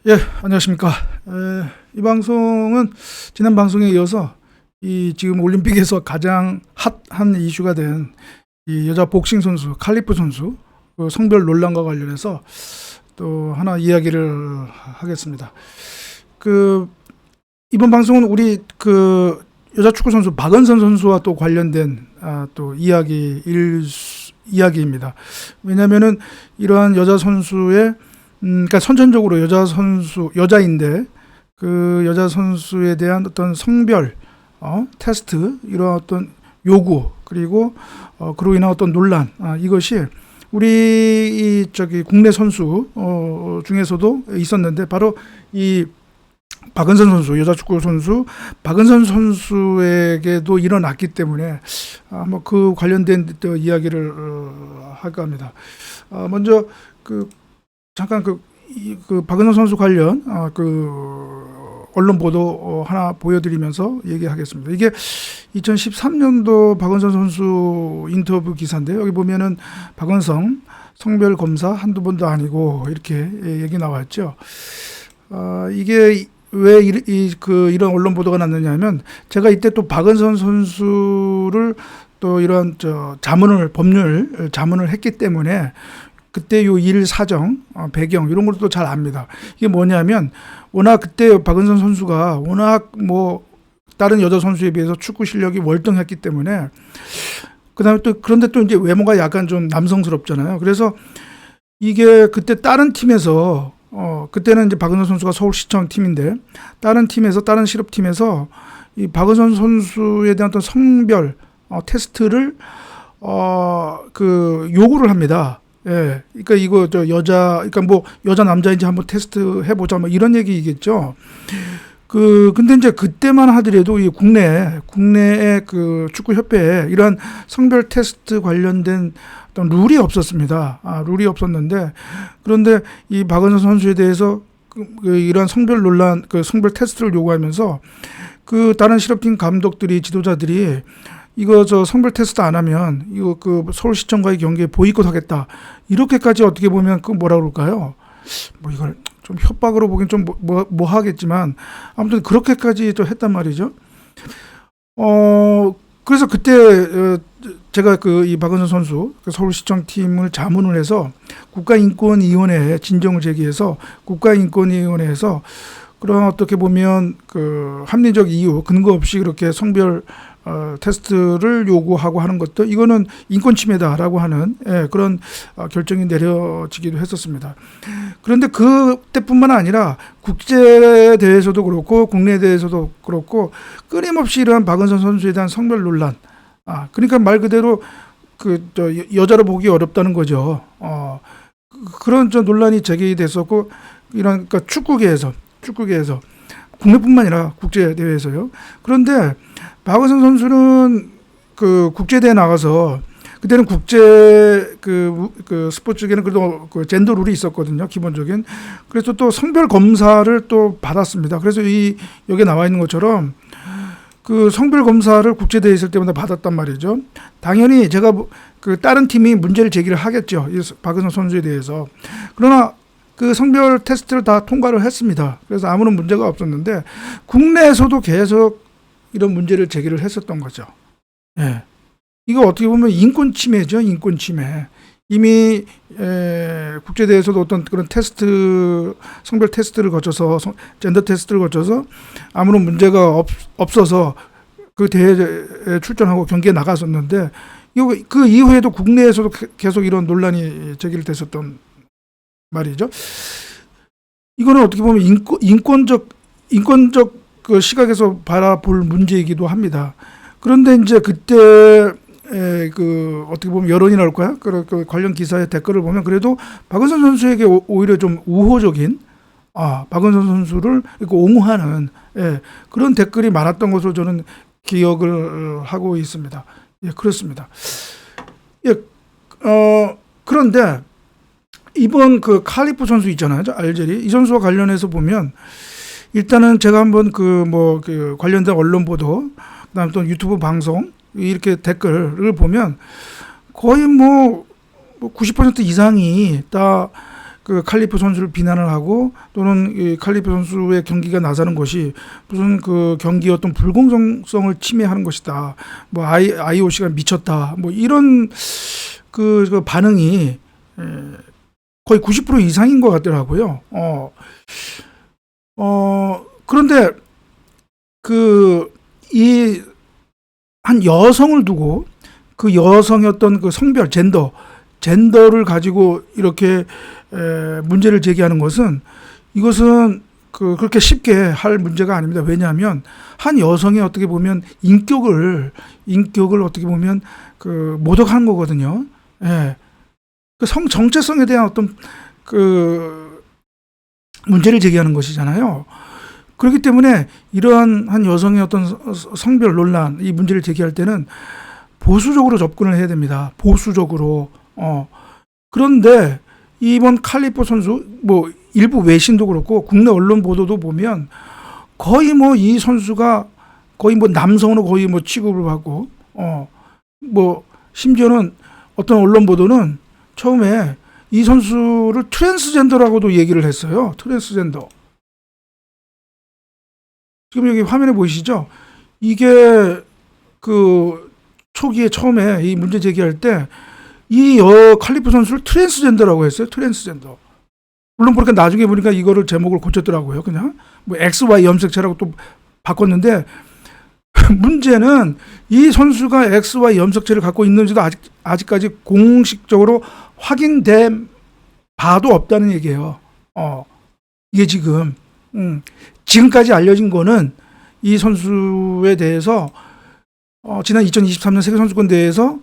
예, 안녕하십니까. 이 방송은 지난 방송에 이어서 이 지금 올림픽에서 가장 핫한 이슈가 된 이 여자 복싱 선수 칼리프 선수 그 성별 논란과 관련해서 또 하나 이야기를 하겠습니다. 그 이번 방송은 우리 그 여자 축구 선수 박은선 선수와 또 관련된 또 이야기입니다. 왜냐하면은 이러한 여자 선수의 그러니까 선천적으로 여자인데 그 여자 선수에 대한 어떤 성별 테스트 이런 어떤 요구 그리고 그로 인한 어떤 논란 이것이 우리 저기 국내 선수 중에서도 있었는데 바로 이 박은선 선수 여자 축구 선수 박은선 선수에게도 일어났기 때문에 뭐 그 관련된 또 이야기를 할까 합니다. 먼저 잠깐 그 박은선 선수 관련 언론 보도 하나 보여드리면서 얘기하겠습니다. 이게 2013년도 박은선 선수 인터뷰 기사인데요. 여기 보면은 박은선 성별 검사 한두 번도 아니고 이렇게 얘기 나왔죠. 이게 왜 이런 언론 보도가 났느냐면 제가 이때 또 박은선 선수를 또 이런 법률 자문을 했기 때문에 그때 요 일 사정, 배경 이런 것도 잘 압니다. 이게 뭐냐면 워낙 그때 박은선 선수가 워낙 뭐 다른 여자 선수에 비해서 축구 실력이 월등했기 때문에 그다음에 또 그런데 또 이제 외모가 약간 좀 남성스럽잖아요. 그래서 이게 그때 다른 팀에서 그때는 이제 박은선 선수가 서울시청 팀인데 다른 실업팀에서 이 박은선 선수에 대한 어떤 성별 테스트를 요구를 합니다. 예, 그러니까 이거 그러니까 뭐 여자 남자인지 한번 테스트 해보자 뭐 이런 얘기겠죠. 근데 이제 그때만 하더라도 이 국내의 그 축구 협회에 이러한 성별 테스트 관련된 어떤 룰이 없었습니다. 룰이 없었는데 그런데 이 박은선 선수에 대해서 이러한 성별 논란, 성별 테스트를 요구하면서 다른 실업팀 감독들이 지도자들이 이거 성별 테스트 안 하면 이거 서울시청과의 경기에 보이콧하겠다 이렇게까지 어떻게 보면 뭐라 그럴까요? 뭐 이걸 좀 협박으로 보긴 좀 뭐 하겠지만 아무튼 그렇게까지 또 했단 말이죠. 그래서 그때 제가 이 박은선 선수 서울시청 팀을 자문을 해서 국가인권위원회에 진정을 제기해서 국가인권위원회에서 그런 어떻게 보면 합리적 이유 근거 없이 그렇게 성별 테스트를 요구하고 하는 것도 이거는 인권 침해다라고 하는 그런 결정이 내려지기도 했었습니다. 그런데 그때뿐만 아니라 국제 대회에서도 그렇고 국내 대회에서도 그렇고 끊임없이 이러한 박은선 선수에 대한 성별 논란, 그러니까 말 그대로 여자로 보기 어렵다는 거죠. 그런 논란이 제기됐었고 이런 그러니까 축구계에서 국내뿐만 아니라 국제 대회에서요. 그런데 박은선 선수는 국제대회 나가서 그때는 국제 스포츠계는 그래도 젠더 룰이 있었거든요. 기본적인. 그래서 또 성별 검사를 또 받았습니다. 그래서 여기에 나와 있는 것처럼 성별 검사를 국제대회 있을 때마다 받았단 말이죠. 당연히 제가 다른 팀이 문제를 제기를 하겠죠. 이 박은선 선수에 대해서. 그러나 성별 테스트를 다 통과를 했습니다. 그래서 아무런 문제가 없었는데 국내에서도 계속 이런 문제를 제기를 했었던 거죠. 예. 이거 어떻게 보면 인권 침해죠. 인권 침해. 이미 국제대회에서도 어떤 그런 성별 테스트를 거쳐서 젠더 테스트를 거쳐서 아무런 문제가 없어서 그 대회에 출전하고 경기에 나갔었는데 그 이후에도 국내에서도 계속 이런 논란이 제기를 됐었던 말이죠. 이거는 어떻게 보면 인권적 시각에서 바라볼 문제이기도 합니다. 그런데 이제 그때 어떻게 보면 여론이라 할까요? 관련 기사의 댓글을 보면 그래도 박은선 선수에게 오히려 좀 우호적인 박은선 선수를 옹호하는 그런 댓글이 많았던 것으로 저는 기억을 하고 있습니다. 예, 그렇습니다. 예, 그런데 이번 칼리프 선수 있잖아요. 알제리. 이 선수와 관련해서 보면 일단은 제가 한번 관련된 언론 보도, 그다음에 또 유튜브 방송 이렇게 댓글을 보면 거의 90% 이상이 다 그 칼리프 선수를 비난을 하고 또는 이 칼리프 선수의 경기가 나서는 것이 무슨 그 경기 어떤 불공정성을 침해하는 것이다. 뭐 IOC가 미쳤다. 뭐 이런 그 반응이 거의 90% 이상인 것 같더라고요. 그런데 한 여성을 두고 그 여성의 어떤 그 성별, 젠더를 가지고 이렇게 문제를 제기하는 것은 이것은 그렇게 쉽게 할 문제가 아닙니다. 왜냐하면 한 여성의 어떻게 보면 인격을 어떻게 보면 그 모독하는 거거든요. 예. 그 성 정체성에 대한 어떤 그 문제를 제기하는 것이잖아요. 그렇기 때문에 이러한 한 여성의 어떤 성별 논란, 이 문제를 제기할 때는 보수적으로 접근을 해야 됩니다. 보수적으로. 그런데 이번 칼리프 선수, 뭐 일부 외신도 그렇고 국내 언론 보도도 보면 거의 뭐 이 선수가 거의 뭐 남성으로 거의 뭐 취급을 받고, 뭐 심지어는 어떤 언론 보도는 처음에 이 선수를 트랜스젠더라고도 얘기를 했어요. 트랜스젠더. 지금 여기 화면에 보이시죠? 이게 그 초기에 처음에 이 문제 제기할 때 이 칼리프 선수를 트랜스젠더라고 했어요. 트랜스젠더. 물론 그렇게 나중에 보니까 이거를 제목을 고쳤더라고요. 그냥 뭐 XY 염색체라고 또 바꿨는데 문제는 이 선수가 XY 염색체를 갖고 있는지도 아직까지 공식적으로 확인된 바도 없다는 얘기예요. 이게 지금까지 알려진 거는 이 선수에 대해서 지난 2023년 세계선수권 대회에서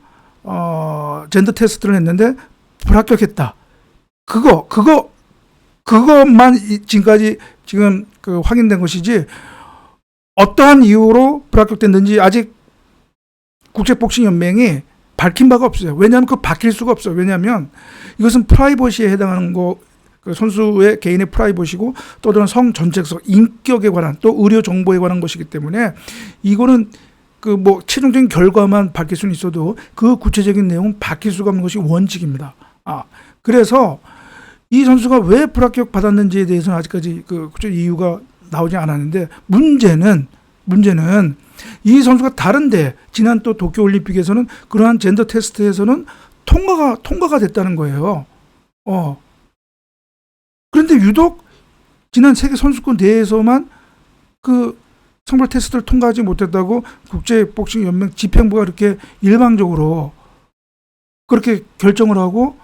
젠더 테스트를 했는데 불합격했다. 그것만 지금까지 그 확인된 것이지 어떠한 이유로 불합격됐는지 아직 국제복싱연맹이 밝힌 바가 없어요. 왜냐하면 바뀔 수가 없어요. 왜냐하면 이것은 프라이버시에 해당하는 그 선수의 개인의 프라이버시고 또 다른 성 전체성, 인격에 관한 또 의료 정보에 관한 것이기 때문에 이거는 그 뭐 최종적인 결과만 바뀔 수는 있어도 그 구체적인 내용은 바뀔 수가 없는 것이 원칙입니다. 그래서 이 선수가 왜 불합격 받았는지에 대해서는 아직까지 그 구체적 이유가 나오지 않았는데 문제는 이 선수가 다른데 지난 또 도쿄올림픽에서는 그러한 젠더 테스트에서는 통과가 됐다는 거예요. 그런데 유독 지난 세계 선수권 대회에서만 그 성별 테스트를 통과하지 못했다고 국제복싱연맹 집행부가 이렇게 일방적으로 그렇게 결정을 하고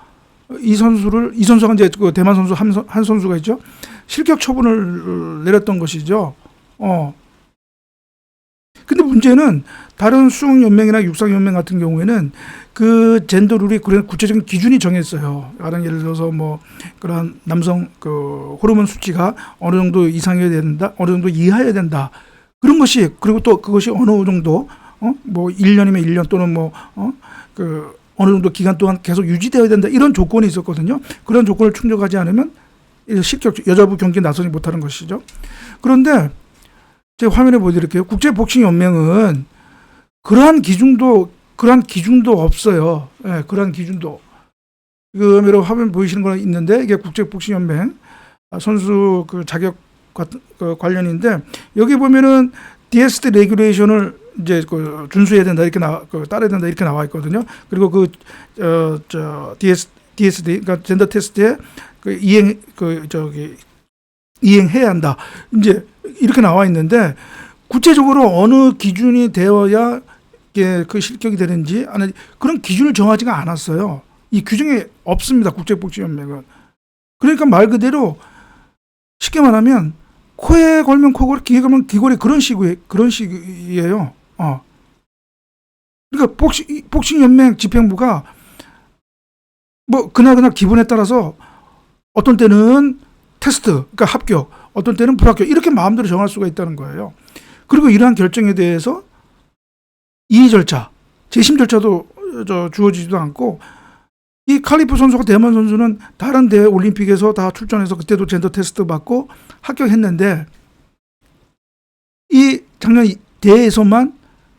이 선수가 이제 그 대만 선수 한 선수가 있죠. 실격 처분을 내렸던 것이죠. 근데 문제는 다른 수영연맹이나 육상연맹 같은 경우에는 그 젠더 룰이 그런 구체적인 기준이 정했어요. 예를 들어서 뭐 그런 남성 그 호르몬 수치가 어느 정도 이상이어야 된다, 어느 정도 이하여야 된다. 그런 것이, 그리고 또 그것이 어느 정도 뭐 1년이면 1년 또는 뭐 그 어느 정도 기간 동안 계속 유지되어야 된다. 이런 조건이 있었거든요. 그런 조건을 충족하지 않으면 여자부 경기에 나서지 못하는 것이죠. 그런데 제가 화면에 보여드릴게요. 국제복싱연맹은 그러한 기준도 없어요. 예, 그러한 기준도. 지금 여러분 화면 보이시는 거 있는데 이게 국제복싱연맹 선수 그 자격 관련인데 여기 보면은 DSD 레귤레이션을 이제 그 준수해야 된다 이렇게 따라야 된다 이렇게 나와 있거든요. 그리고 DSD 그러니까 젠더 테스트에 이행해야 한다. 이제 이렇게 나와 있는데 구체적으로 어느 기준이 되어야 이게 그 실격이 되는지 그런 기준을 정하지가 않았어요. 이 규정이 없습니다. 국제복싱연맹은. 그러니까 말 그대로 쉽게 말하면 코에 걸면 코골이, 귀에 걸면 귀골이 그런 식이에요. 그러니까 복싱연맹 집행부가 뭐 그날 기분에 따라서 어떤 때는 테스트, 그러니까 합격, 어떤 때는 불합격 이렇게 마음대로 정할 수가 있다는 거예요. 그리고 이러한 결정에 대해서 이의 절차, 재심 절차도 주어지지도 않고 이 칼리프 선수가 대만 선수는 다른 대회 올림픽에서 다 출전해서 그때도 젠더 테스트 받고 합격했는데 이 작년 대회에서만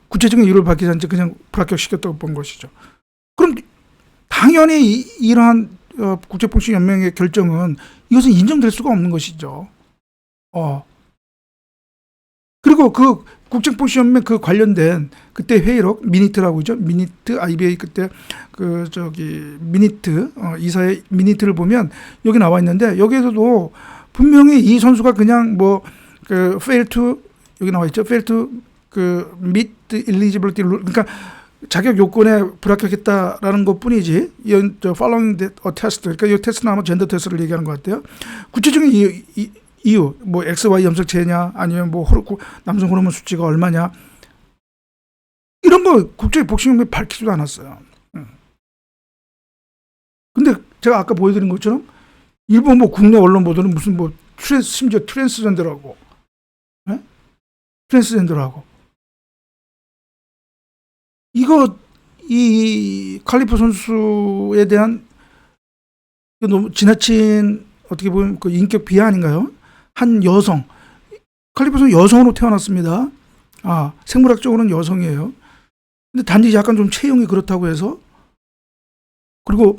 구체적인 이유를 밝히지 않지 그냥 불합격시켰다고 본 것이죠. 그럼 당연히 이러한 국제복싱연맹의 결정은 이것은 인정될 수가 없는 것이죠. 그리고 그 국제복싱연맹 그 관련된 그때 회의록 미니트라고 있죠. 미니트 IBA 그때 미니트 이사의 미니트를 보면 여기 나와 있는데 여기에서도 분명히 이 선수가 그냥 fail to 여기 나와 있죠. fail to meet eligibility rule 그러니까 자격 요건에 불합격했다라는 것뿐이지 following the test 그러니까 이 테스트는 아마 젠더 테스트를 얘기하는 것 같아요. 구체적인 이유 XY 염색체냐 아니면 남성 호르몬 수치가 얼마냐 이런 거 국제복싱연맹이 밝히지도 않았어요. 근데 제가 아까 보여드린 것처럼 일본 국내 언론 보도는 무슨 심지어 트랜스젠더라고 이 칼리프 선수에 대한 너무 지나친 어떻게 보면 인격 비하 아닌가요? 한 여성 칼리프 선수 여성으로 태어났습니다. 생물학적으로는 여성이에요. 근데 단지 약간 좀 체형이 그렇다고 해서 그리고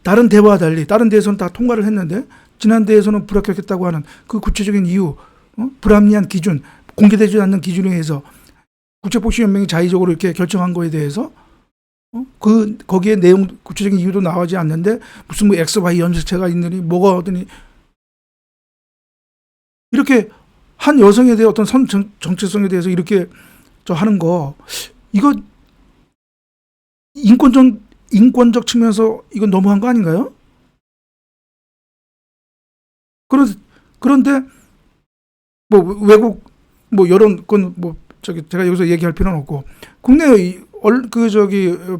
다른 대회와 달리 다른 대회에서는 다 통과를 했는데 지난 대회에서는 불합격했다고 하는 그 구체적인 이유 불합리한 기준 공개되지 않는 기준에 의해서 국제복싱연맹이 자의적으로 이렇게 결정한 거에 대해서 거기에 내용 구체적인 이유도 나오지 않는데 무슨 XY 염색체가 있느니 뭐가 어떠니 이렇게 한 여성에 대해 어떤 정체성에 대해서 이렇게 하는 거 이거 인권적 측면에서 이건 너무한 거 아닌가요? 그런데 외국 여론 건 제가 여기서 얘기할 필요는 없고 국내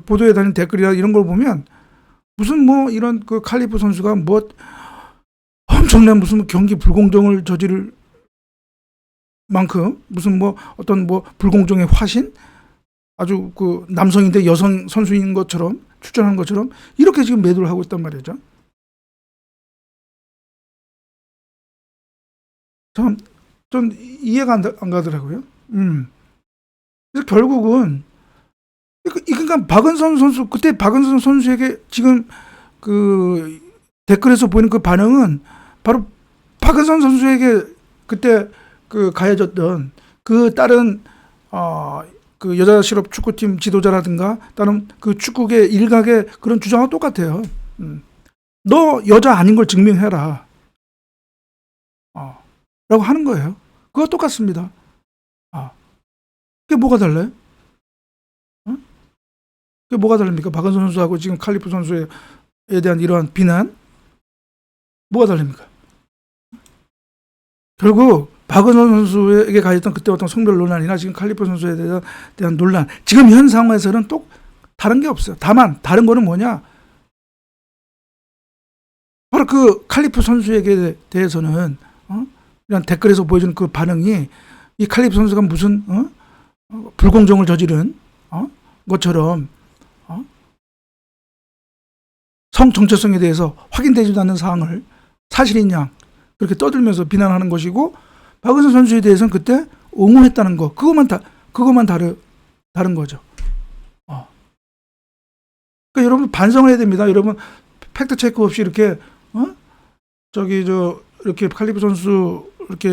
보도에 다닌 댓글이나 이런 걸 보면 무슨 이런 칼리프 선수가 엄청난 무슨 경기 불공정을 저지를 만큼 무슨 어떤 불공정의 화신 아주 남성인데 여성 선수인 것처럼 출전하는 것처럼 이렇게 지금 매도를 하고 있단 말이죠. 참 좀 이해가 안 가더라고요. 그래서 결국은 그러니까 박은선 선수 그때 박은선 선수에게 지금 댓글에서 보이는 그 반응은 바로 박은선 선수에게 그때 가해졌던 다른 여자 실업 축구팀 지도자라든가 다른 축구계 일각의 그런 주장과 똑같아요. 너 여자 아닌 걸 증명해라. 라고 하는 거예요. 그거 똑같습니다. 그게 뭐가 달라요? 그게 뭐가 다릅니까? 박은선 선수하고 지금 칼리프 선수에 대한 이러한 비난 뭐가 다릅니까? 결국 박은선 선수에게 가했던 그때 어떤 성별 논란이나 지금 칼리프 선수에 대한 논란 지금 현 상황에서는 또 다른 게 없어요. 다만 다른 거는 뭐냐? 바로 칼리프 선수에게 대해서는 이런 댓글에서 보여주는 그 반응이 이 칼리프 선수가 무슨 불공정을 저지른 것처럼 성 정체성에 대해서 확인되지도 않는 사항을 사실인 양 그렇게 떠들면서 비난하는 것이고 박은선 선수에 대해서는 그때 옹호했다는 거 그것만 다른 거죠. 그러니까 여러분 반성을 해야 됩니다. 여러분 팩트 체크 없이 이렇게 이렇게 칼리프 선수 이렇게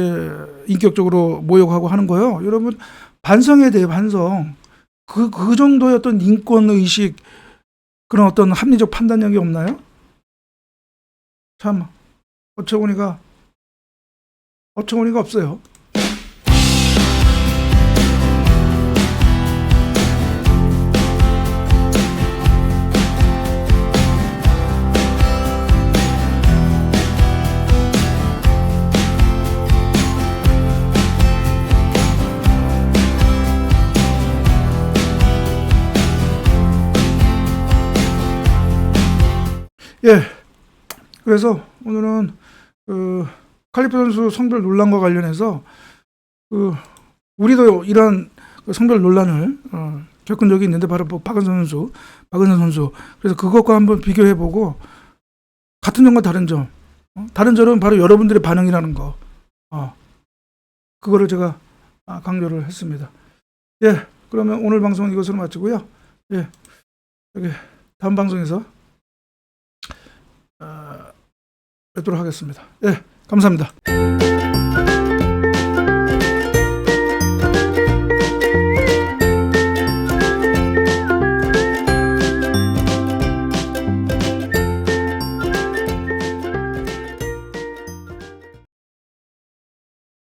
인격적으로 모욕하고 하는 거요. 여러분 반성해야 돼요. 반성. 그 정도의 어떤 인권 의식 그런 어떤 합리적 판단력이 없나요? 참 어처구니가 없어요. 예. 그래서 오늘은 칼리프 선수 성별 논란과 관련해서 우리도 이런 성별 논란을 겪은 적이 있는데 바로 박은선 선수. 그래서 그것과 한번 비교해보고 같은 점과 다른 점. 다른 점은 바로 여러분들의 반응이라는 거. 그거를 제가 강조를 했습니다. 예. 그러면 오늘 방송은 이것으로 마치고요. 예. 여기 다음 방송에서 뵙도록 하겠습니다. 예, 감사합니다.